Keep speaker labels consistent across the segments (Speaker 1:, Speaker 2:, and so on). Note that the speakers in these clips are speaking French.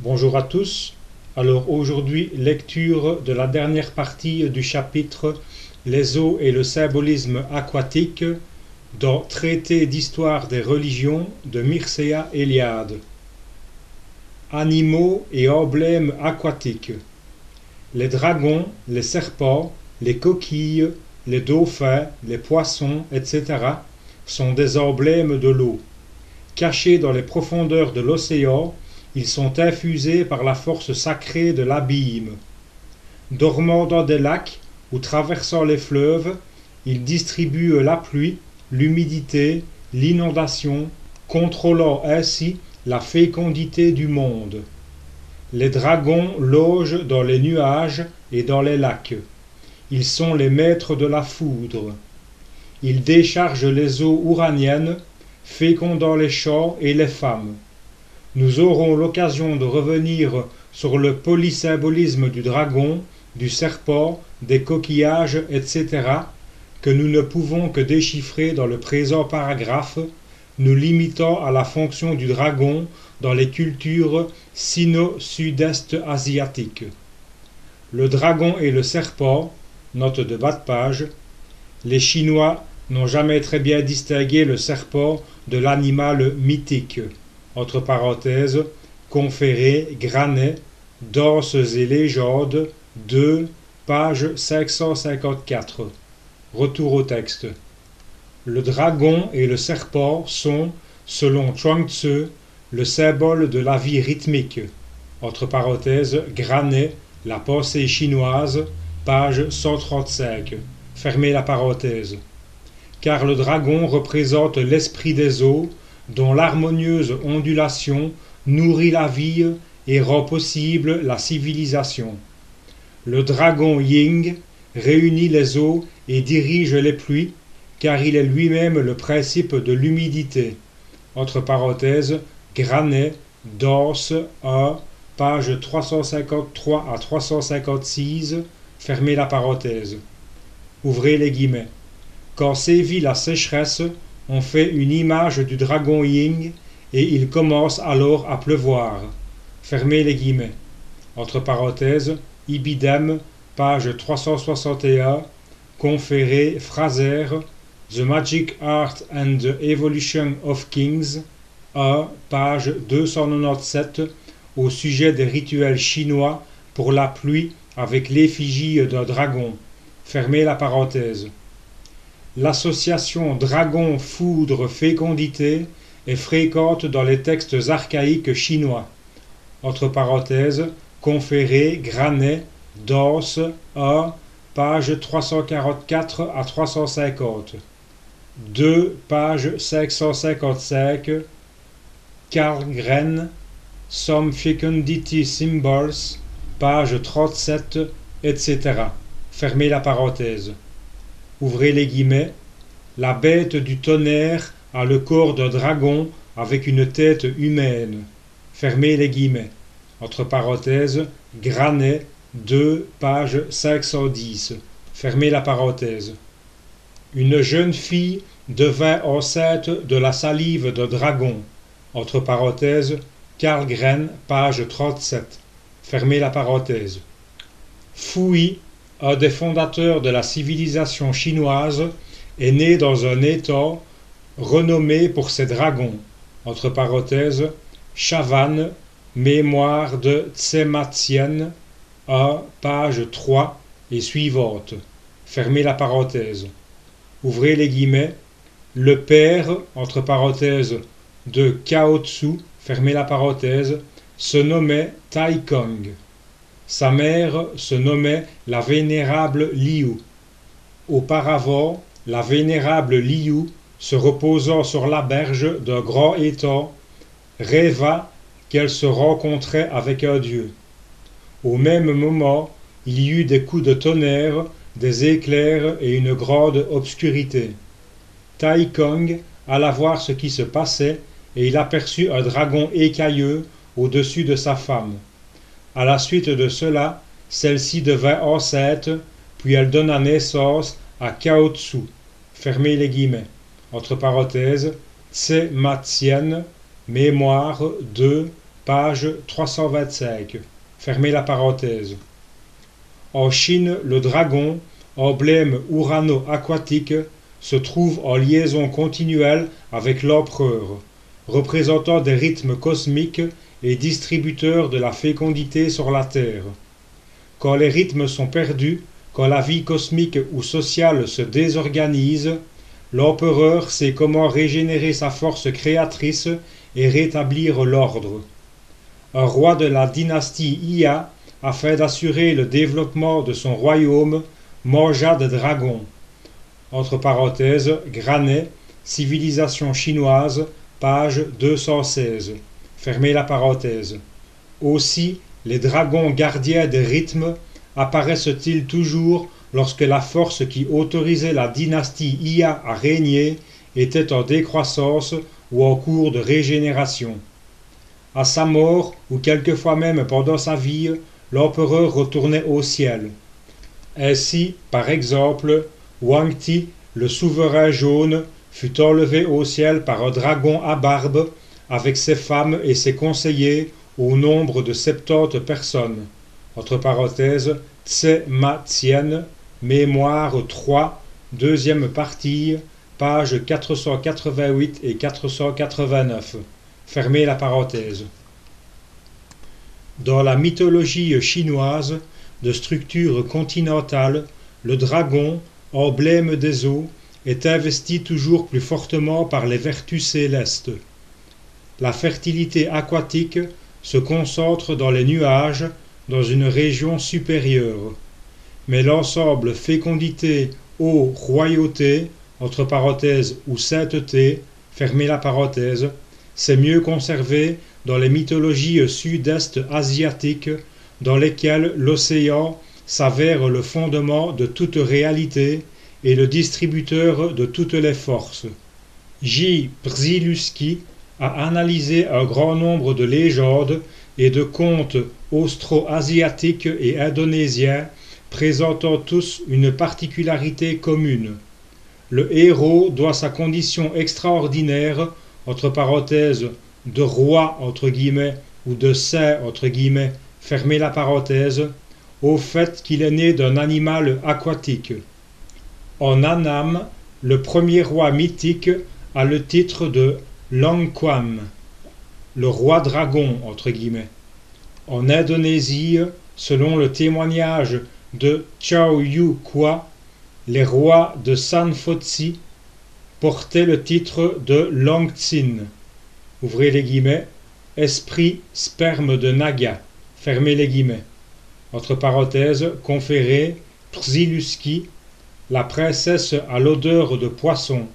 Speaker 1: Bonjour à tous. Alors aujourd'hui, lecture de la dernière partie du chapitre Les eaux et le symbolisme aquatique dans Traité d'histoire des religions de Mircea Eliade. Animaux et emblèmes aquatiques. Les dragons, les serpents, les coquilles, les dauphins, les poissons, etc. sont des emblèmes de l'eau. Cachés dans les profondeurs de l'océan, ils sont infusés par la force sacrée de l'abîme. Dormant dans des lacs ou traversant les fleuves, ils distribuent la pluie, l'humidité, l'inondation, contrôlant ainsi la fécondité du monde. Les dragons logent dans les nuages et dans les lacs. Ils sont les maîtres de la foudre. Ils déchargent les eaux uraniennes, fécondant les champs et les femmes. Nous aurons l'occasion de revenir sur le polysymbolisme du dragon, du serpent, des coquillages, etc., que nous ne pouvons que déchiffrer dans le présent paragraphe, nous limitant à la fonction du dragon dans les cultures sino-sud-est asiatiques. Le dragon et le serpent, note de bas de page, les Chinois n'ont jamais très bien distingué le serpent de l'animal mythique. Entre parenthèses, Conféré, Granet, Danses et légendes, 2, page 554. Retour au texte. Le dragon et le serpent sont, selon Chuang Tzu, le symbole de la vie rythmique. Entre parenthèses, Granet, La pensée chinoise, page 135. Fermez la parenthèse. Car le dragon représente l'esprit des eaux, dont l'harmonieuse ondulation nourrit la vie et rend possible la civilisation. Le dragon Ying réunit les eaux et dirige les pluies, car il est lui-même le principe de l'humidité. Entre parenthèses, Granet, Danse 1, page 353 à 356, fermez la parenthèse. Ouvrez les guillemets. Quand sévit la sécheresse, on fait une image du dragon Ying et il commence alors à pleuvoir. Fermez les guillemets. Entre parenthèses, Ibidem, page 361, Conféré, Fraser, The Magic Art and the Evolution of Kings, 1, page 297, au sujet des rituels chinois pour la pluie avec l'effigie d'un dragon. Fermez la parenthèse. L'association dragon-foudre-fécondité est fréquente dans les textes archaïques chinois. Entre parenthèses, Conféré, Granet, Danse 1, page 344 à 350. 2, page 555. Karlgren, Some Fecundity Symbols, page 37, etc. Fermez la parenthèse. Ouvrez les guillemets. La bête du tonnerre a le corps d'un dragon avec une tête humaine. Fermez les guillemets. Entre parenthèses, Granet, 2, page 510. Fermez la parenthèse. Une jeune fille devint enceinte de la salive d'un dragon. Entre parenthèses, Karlgren, page 37. Fermez la parenthèse. Fouilly, un des fondateurs de la civilisation chinoise, est né dans un étang renommé pour ses dragons. Entre parenthèses, Chavannes, Mémoire de Tzema Tsien, 1, page 3 et suivante. Fermez la parenthèse. Ouvrez les guillemets. Le père, entre parenthèses, de Cao Tzu, fermez la parenthèse, se nommait Tai Kong. Sa mère se nommait la vénérable Liu. Auparavant, la vénérable Liu, se reposant sur la berge d'un grand étang, rêva qu'elle se rencontrait avec un dieu. Au même moment, il y eut des coups de tonnerre, des éclairs et une grande obscurité. Tai Kong alla voir ce qui se passait et il aperçut un dragon écailleux au-dessus de sa femme. À la suite de cela, celle-ci devint enceinte, puis elle donna naissance à Cao Tzu. Fermez les guillemets. Entre parenthèses, Tzema Tsien, Mémoire 2, page 325. Fermez la parenthèse. En Chine, le dragon, emblème urano-aquatique, se trouve en liaison continuelle avec l'empereur, représentant des rythmes cosmiques et distributeur de la fécondité sur la Terre. Quand les rythmes sont perdus, quand la vie cosmique ou sociale se désorganise, l'empereur sait comment régénérer sa force créatrice et rétablir l'ordre. Un roi de la dynastie Ia, afin d'assurer le développement de son royaume, mangea des dragons. Entre parenthèses, Granet, Civilisation chinoise, page 216. Fermez la parenthèse. Aussi, les dragons gardiens des rythmes apparaissent-ils toujours lorsque la force qui autorisait la dynastie Ia à régner était en décroissance ou en cours de régénération. À sa mort, ou quelquefois même pendant sa vie, l'empereur retournait au ciel. Ainsi, par exemple, Wang Ti, le souverain jaune, fut enlevé au ciel par un dragon à barbe, avec ses femmes et ses conseillers, au nombre de 70 personnes. Entre parenthèses, Tse Ma Tsien, Mémoire 3, deuxième partie, pages 488 et 489. Fermez la parenthèse. Dans la mythologie chinoise, de structure continentale, le dragon, emblème des eaux, est investi toujours plus fortement par les vertus célestes. La fertilité aquatique se concentre dans les nuages, dans une région supérieure. Mais l'ensemble fécondité, eau, royauté, entre parenthèses ou sainteté, fermez la parenthèse, c'est mieux conservé dans les mythologies sud-est asiatiques, dans lesquelles l'océan s'avère le fondement de toute réalité et le distributeur de toutes les forces. J. Przylewski a analysé un grand nombre de légendes et de contes austro-asiatiques et indonésiens présentant tous une particularité commune. Le héros doit sa condition extraordinaire, entre parenthèses, de roi entre guillemets ou de saint entre guillemets, fermez la parenthèse, au fait qu'il est né d'un animal aquatique. En Annam, le premier roi mythique a le titre de Langquam, le roi dragon entre guillemets. En Indonésie, selon le témoignage de Chow Yu Kwa, les rois de Sanfotsi portaient le titre de Langtsin, ouvrez les guillemets, esprit sperme de Naga, fermez les guillemets. Entre parenthèses, conféré, Przylewski, la princesse à l'odeur de poisson,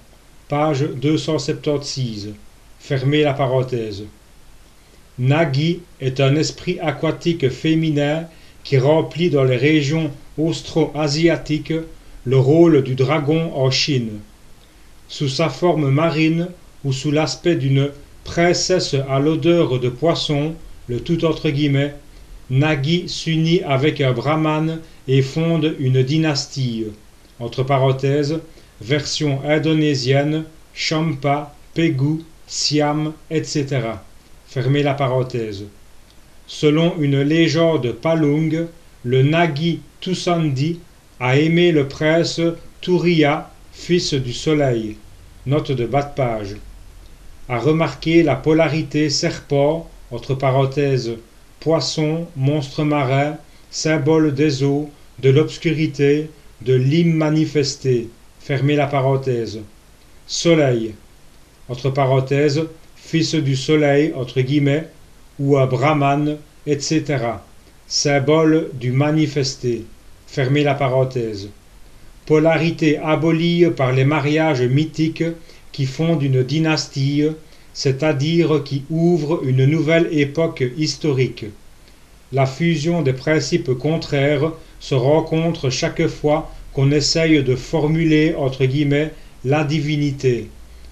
Speaker 1: page 276, fermez la parenthèse. Nagi est un esprit aquatique féminin qui remplit dans les régions austro-asiatiques le rôle du dragon en Chine. Sous sa forme marine ou sous l'aspect d'une princesse à l'odeur de poisson, le tout entre guillemets, Nagi s'unit avec un brahman et fonde une dynastie. Entre parenthèses, version indonésienne, Champa, Pegu, Siam, etc. Fermez la parenthèse. Selon une légende palung, le Nagi Tusandi a aimé le prince Turiya, fils du soleil. Note de bas de page. A remarqué la polarité serpent, entre parenthèses, poisson, monstre marin, symbole des eaux, de l'obscurité, de l'immanifesté. Fermez la parenthèse. Soleil, entre parenthèses, fils du soleil, entre guillemets, ou un brahman, etc. Symbole du manifesté. Fermez la parenthèse. Polarité abolie par les mariages mythiques qui fondent une dynastie, c'est-à-dire qui ouvrent une nouvelle époque historique. La fusion des principes contraires se rencontre chaque fois qu'on essaye de formuler entre guillemets la divinité.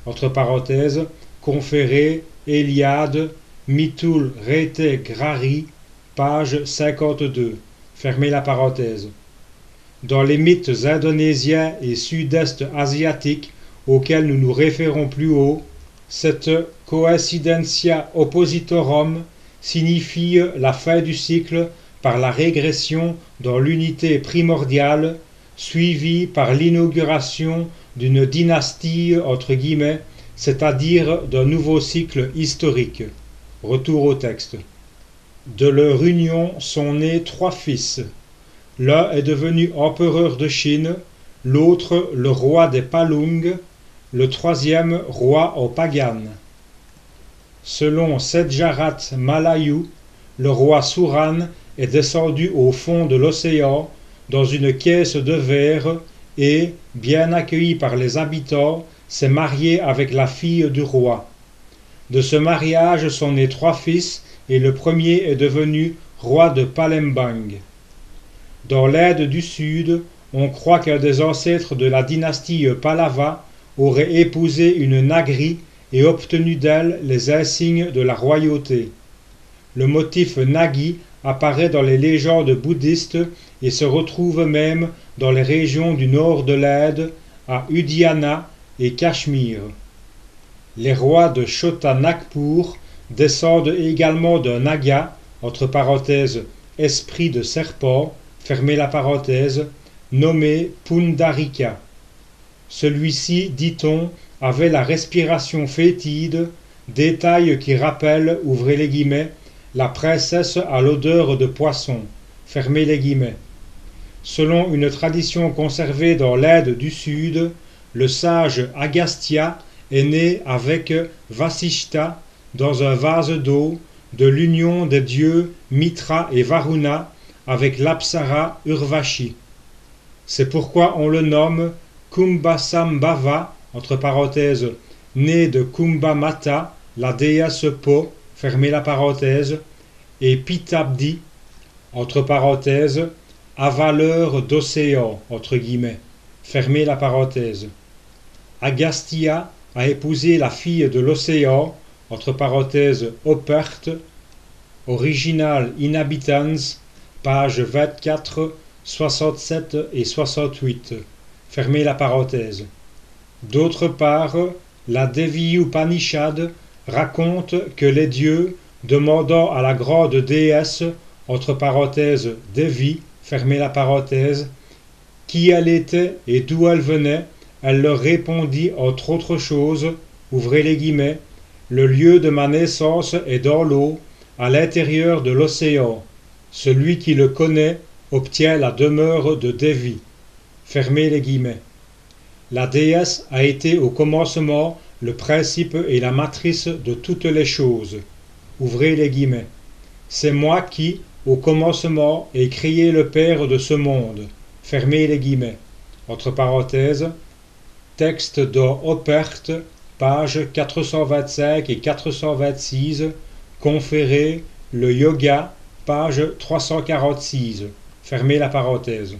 Speaker 1: Entre parenthèses, conféré, Eliade, Mitul Rete Grari, page 52. Fermez la parenthèse. Dans les mythes indonésiens et sud-est asiatiques auxquels nous nous référons plus haut, cette coincidentia oppositorum signifie la fin du cycle par la régression dans l'unité primordiale, suivie par l'inauguration d'une dynastie entre guillemets, c'est-à-dire d'un nouveau cycle historique. Retour au texte. De leur union sont nés 3 fils. L'un est devenu empereur de Chine, l'autre le roi des Palung, le troisième roi aux Pagan. Selon Sedjarat Malayu, le roi Suran est descendu au fond de l'océan dans une caisse de verre et, bien accueilli par les habitants, s'est marié avec la fille du roi. De ce mariage sont nés 3 fils et le premier est devenu roi de Palembang. Dans l'Inde du Sud, on croit qu'un des ancêtres de la dynastie Pallava aurait épousé une Nagri et obtenu d'elle les insignes de la royauté. Le motif Nagi apparaît dans les légendes bouddhistes et se retrouve même dans les régions du nord de l'Inde, à Udhyana et Cachemire. Les rois de Chota Nagpur descendent également d'un Naga, entre parenthèses, esprit de serpent, fermez la parenthèse, nommé Pundarika. Celui-ci, dit-on, avait la respiration fétide, détail qui rappelle, ouvrez les guillemets, la princesse à l'odeur de poisson, fermez les guillemets. Selon une tradition conservée dans l'Inde du Sud, le sage Agastya est né avec Vasishta dans un vase d'eau de l'union des dieux Mitra et Varuna avec l'Apsara Urvashi. C'est pourquoi on le nomme Kumbhasambhava, entre parenthèses, né de Kumbhamata, la déesse Po, fermez la parenthèse, et Pitabdi, entre parenthèses, avaleur d'océan, entre guillemets, fermez la parenthèse. Agastya a épousé la fille de l'océan, entre parenthèses, Opert, Original Inhabitants, pages 24, 67 et 68, fermez la parenthèse. D'autre part, la Devi Upanishad raconte que les dieux, demandant à la grande déesse, entre parenthèses Devi, fermez la parenthèse, qui elle était et d'où elle venait, elle leur répondit entre autres choses, ouvrez les guillemets, le lieu de ma naissance est dans l'eau, à l'intérieur de l'océan. Celui qui le connaît obtient la demeure de Devi. Fermez les guillemets. La déesse a été au commencement le principe et la matrice de toutes les choses. Ouvrez les guillemets. C'est moi qui, au commencement, ai créé le Père de ce monde. Fermez les guillemets. Entre parenthèses, texte dans Opert, pages 425 et 426, conféré, le yoga, page 346. Fermez la parenthèse.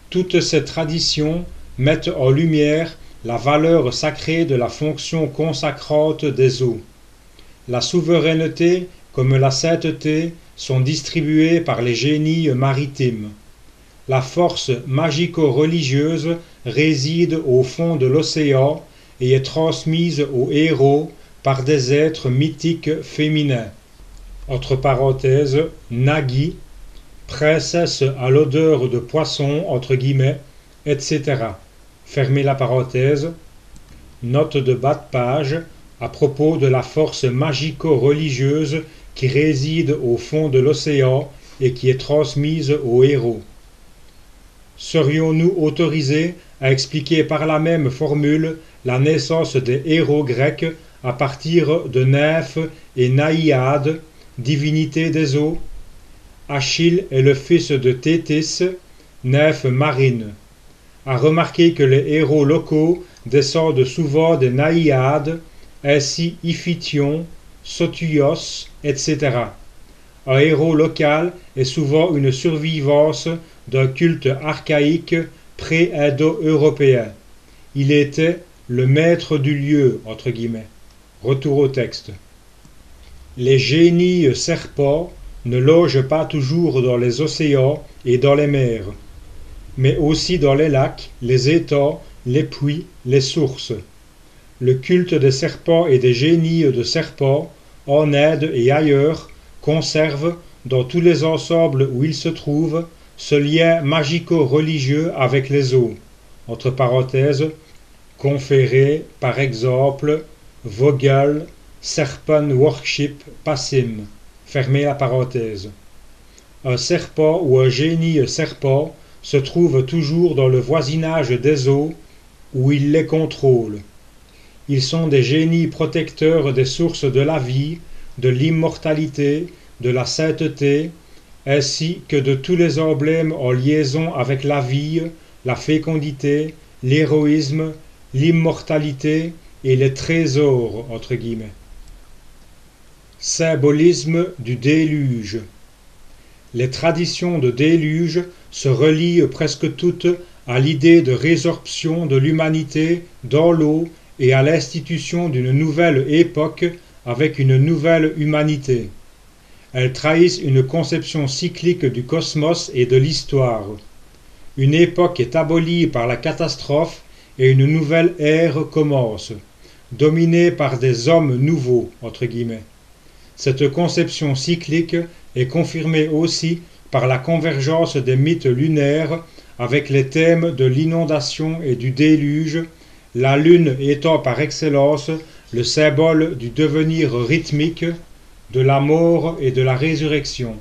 Speaker 1: Toutes ces traditions mettent en lumière la valeur sacrée de la fonction consacrante des eaux. La souveraineté comme la sainteté sont distribuées par les génies maritimes. La force magico-religieuse réside au fond de l'océan et est transmise aux héros par des êtres mythiques féminins. Entre parenthèses, Nagi, princesse à l'odeur de poisson, entre guillemets, etc. Fermez la parenthèse. Note de bas de page à propos de la force magico-religieuse qui réside au fond de l'océan et qui est transmise aux héros. Serions-nous autorisés à expliquer par la même formule la naissance des héros grecs à partir de nymphes et naïades, divinités des eaux? Achille est le fils de Thétis, nymphe marine. À remarquer que les héros locaux descendent souvent des naïades, ainsi Iphition, Sotios, etc. Un héros local est souvent une survivance d'un culte archaïque pré-indo-européen. Il était le maître du lieu, entre guillemets. Retour au texte. Les génies serpents ne logent pas toujours dans les océans et dans les mers, mais aussi dans les lacs, les étangs, les puits, les sources. Le culte des serpents et des génies de serpents, en Inde et ailleurs, conserve, dans tous les ensembles où il se trouve, ce lien magico-religieux avec les eaux, entre parenthèses, conféré par exemple Vogel, Serpent Worship Passim, fermez la parenthèse. Un serpent ou un génie serpent se trouve toujours dans le voisinage des eaux où il les contrôle. Ils sont des génies protecteurs des sources de la vie, de l'immortalité, de la sainteté, ainsi que de tous les emblèmes en liaison avec la vie, la fécondité, l'héroïsme, l'immortalité et les trésors, entre guillemets. Symbolisme du déluge. Les traditions de déluge se relient presque toutes à l'idée de résorption de l'humanité dans l'eau et à l'institution d'une nouvelle époque avec une nouvelle humanité. Elles trahissent une conception cyclique du cosmos et de l'histoire. Une époque est abolie par la catastrophe et une nouvelle ère commence, dominée par des hommes nouveaux, entre guillemets. Cette conception cyclique est confirmée aussi par la convergence des mythes lunaires avec les thèmes de l'inondation et du déluge, la lune étant par excellence le symbole du devenir rythmique, de la mort et de la résurrection.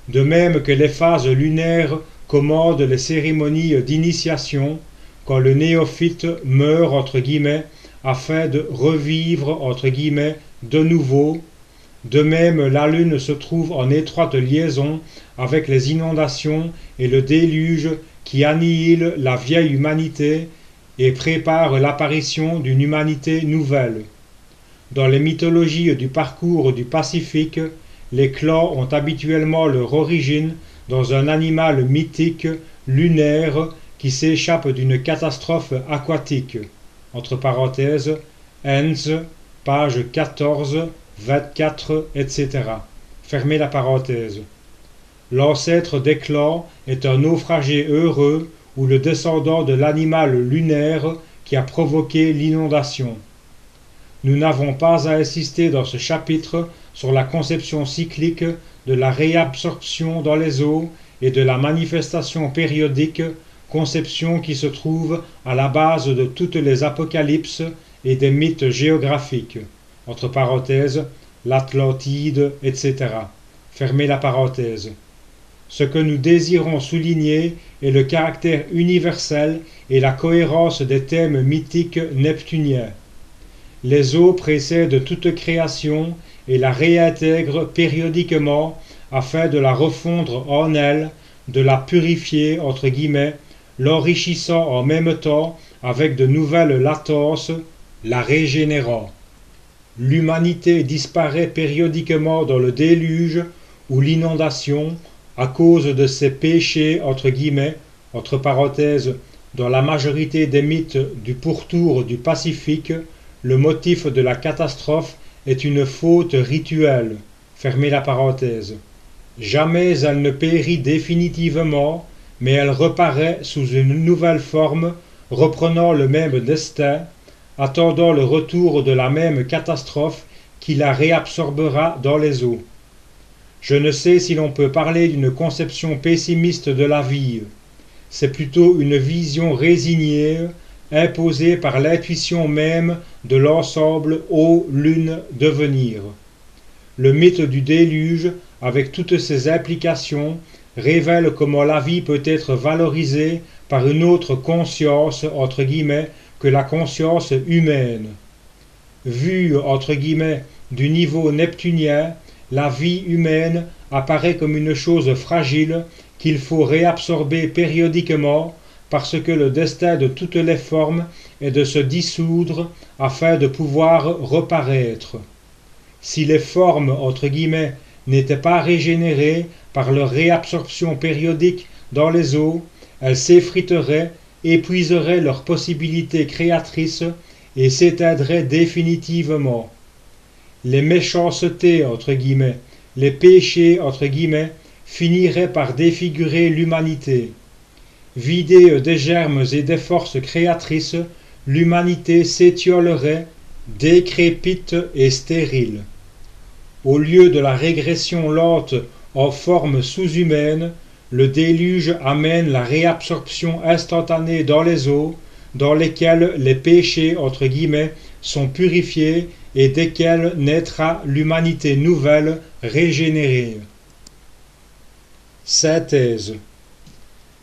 Speaker 1: De même que les phases lunaires commandent les cérémonies d'initiation, quand le néophyte meurt entre guillemets afin de revivre entre guillemets de nouveau. De même, la lune se trouve en étroite liaison avec les inondations et le déluge qui annihilent la vieille humanité et préparent l'apparition d'une humanité nouvelle. Dans les mythologies du parcours du Pacifique, les clans ont habituellement leur origine dans un animal mythique lunaire qui s'échappe d'une catastrophe aquatique. Entre parenthèses, Hens, page 14, 24, etc. Fermez la parenthèse. L'ancêtre des clans est un naufragé heureux ou le descendant de l'animal lunaire qui a provoqué l'inondation. Nous n'avons pas à insister dans ce chapitre sur la conception cyclique de la réabsorption dans les eaux et de la manifestation périodique, conception qui se trouve à la base de toutes les apocalypses et des mythes géographiques. Entre parenthèses, l'Atlantide, etc. Fermez la parenthèse. Ce que nous désirons souligner est le caractère universel et la cohérence des thèmes mythiques neptuniens. Les eaux précèdent toute création et la réintègrent périodiquement afin de la refondre en elle, de la purifier entre guillemets, l'enrichissant en même temps avec de nouvelles latences, la régénérant. L'humanité disparaît périodiquement dans le déluge ou l'inondation à cause de ses péchés entre guillemets, entre parenthèses, dans la majorité des mythes du pourtour du Pacifique, le motif de la catastrophe est une faute rituelle. Fermez la parenthèse. Jamais elle ne périt définitivement, mais elle reparaît sous une nouvelle forme, reprenant le même destin, attendant le retour de la même catastrophe qui la réabsorbera dans les eaux. Je ne sais si l'on peut parler d'une conception pessimiste de la vie. C'est plutôt une vision résignée, imposée par l'intuition même de l'ensemble eau-lune-devenir. Le mythe du déluge, avec toutes ses implications, révèle comment la vie peut être valorisée par une autre conscience, entre guillemets, que la conscience humaine. Vue, entre guillemets, du niveau neptunien, la vie humaine apparaît comme une chose fragile qu'il faut réabsorber périodiquement parce que le destin de toutes les formes est de se dissoudre afin de pouvoir reparaître. Si les formes, entre guillemets, n'étaient pas régénérées par leur réabsorption périodique dans les eaux, elles s'effriteraient, épuiseraient leurs possibilités créatrices et s'éteindraient définitivement. Les méchancetés, entre guillemets, les péchés, entre guillemets, finiraient par défigurer l'humanité. Vidée des germes et des forces créatrices, l'humanité s'étiolerait, décrépite et stérile. Au lieu de la régression lente en forme sous-humaine, le déluge amène la réabsorption instantanée dans les eaux, dans lesquelles les péchés entre guillemets sont purifiés et desquels naîtra l'humanité nouvelle régénérée. Synthèse.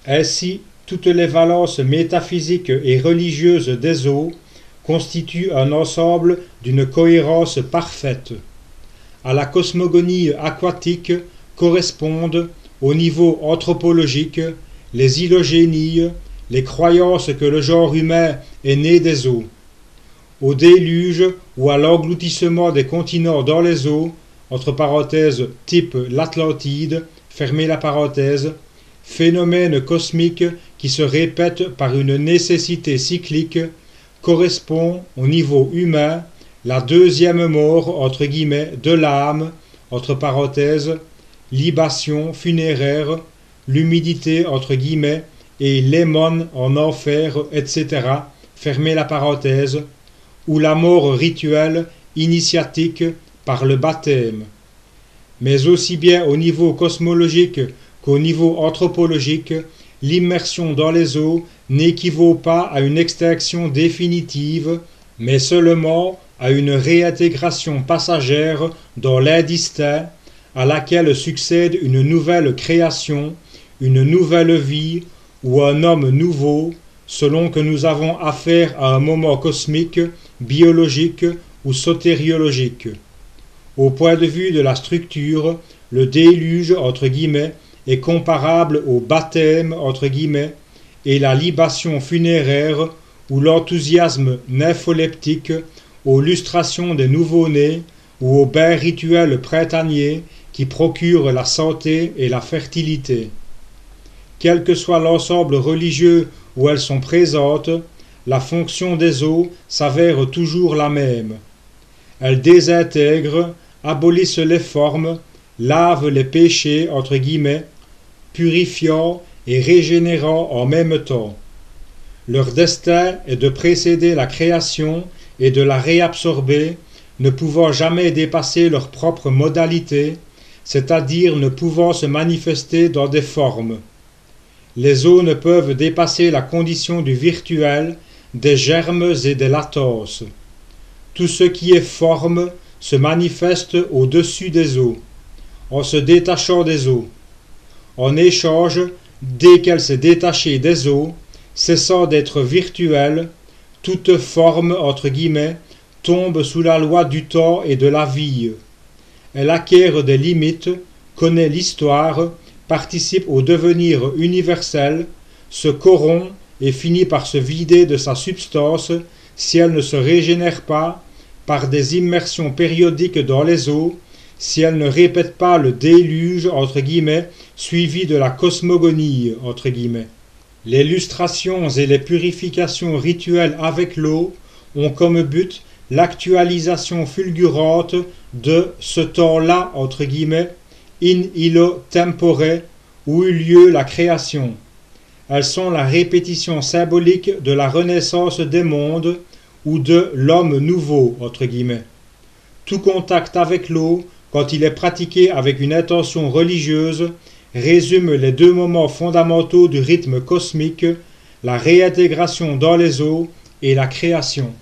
Speaker 1: Ainsi, toutes les valences métaphysiques et religieuses des eaux constituent un ensemble d'une cohérence parfaite. À la cosmogonie aquatique correspondent, au niveau anthropologique, les hylogénies, les croyances que le genre humain est né des eaux. Au déluge ou à l'engloutissement des continents dans les eaux, entre parenthèses type l'Atlantide, fermez la parenthèse, phénomène cosmique qui se répète par une nécessité cyclique, correspond au niveau humain la deuxième mort entre guillemets de l'âme, entre parenthèses, libation funéraire, l'humidité entre guillemets et l'aimone en enfer, etc. Fermez la parenthèse, ou la mort rituelle initiatique par le baptême. Mais aussi bien au niveau cosmologique qu'au niveau anthropologique, l'immersion dans les eaux n'équivaut pas à une extinction définitive, mais seulement à une réintégration passagère dans l'indistinct, à laquelle succède une nouvelle création, une nouvelle vie ou un homme nouveau, selon que nous avons affaire à un moment cosmique, biologique ou sotériologique. Au point de vue de la structure, le déluge entre guillemets est comparable au baptême entre guillemets et la libation funéraire ou l'enthousiasme nympholeptique aux lustrations des nouveau-nés ou aux bains rituels printaniers qui procurent la santé et la fertilité. Quel que soit l'ensemble religieux où elles sont présentes, la fonction des eaux s'avère toujours la même. Elles désintègrent, abolissent les formes, lavent les péchés entre guillemets, purifiant et régénérant en même temps. Leur destin est de précéder la création et de la réabsorber, ne pouvant jamais dépasser leur propre modalité, c'est-à-dire ne pouvant se manifester dans des formes. Les eaux ne peuvent dépasser la condition du virtuel, des germes et des latences. Tout ce qui est forme se manifeste au-dessus des eaux, en se détachant des eaux. En échange, dès qu'elle s'est détachée des eaux, cessant d'être virtuelle, toute forme entre guillemets tombe sous la loi du temps et de la vie. Elle acquiert des limites, connaît l'histoire, participe au devenir universel, se corrompt et finit par se vider de sa substance si elle ne se régénère pas par des immersions périodiques dans les eaux, si elle ne répète pas le déluge entre guillemets suivi de la cosmogonie entre guillemets. Les lustrations et les purifications rituelles avec l'eau ont comme but l'actualisation fulgurante de ce temps-là entre guillemets in illo tempore où eut lieu la création. Elles sont la répétition symbolique de la renaissance des mondes ou de l'homme nouveau entre guillemets. Tout contact avec l'eau, quand il est pratiqué avec une intention religieuse, résume les deux moments fondamentaux du rythme cosmique, la réintégration dans les eaux et la création.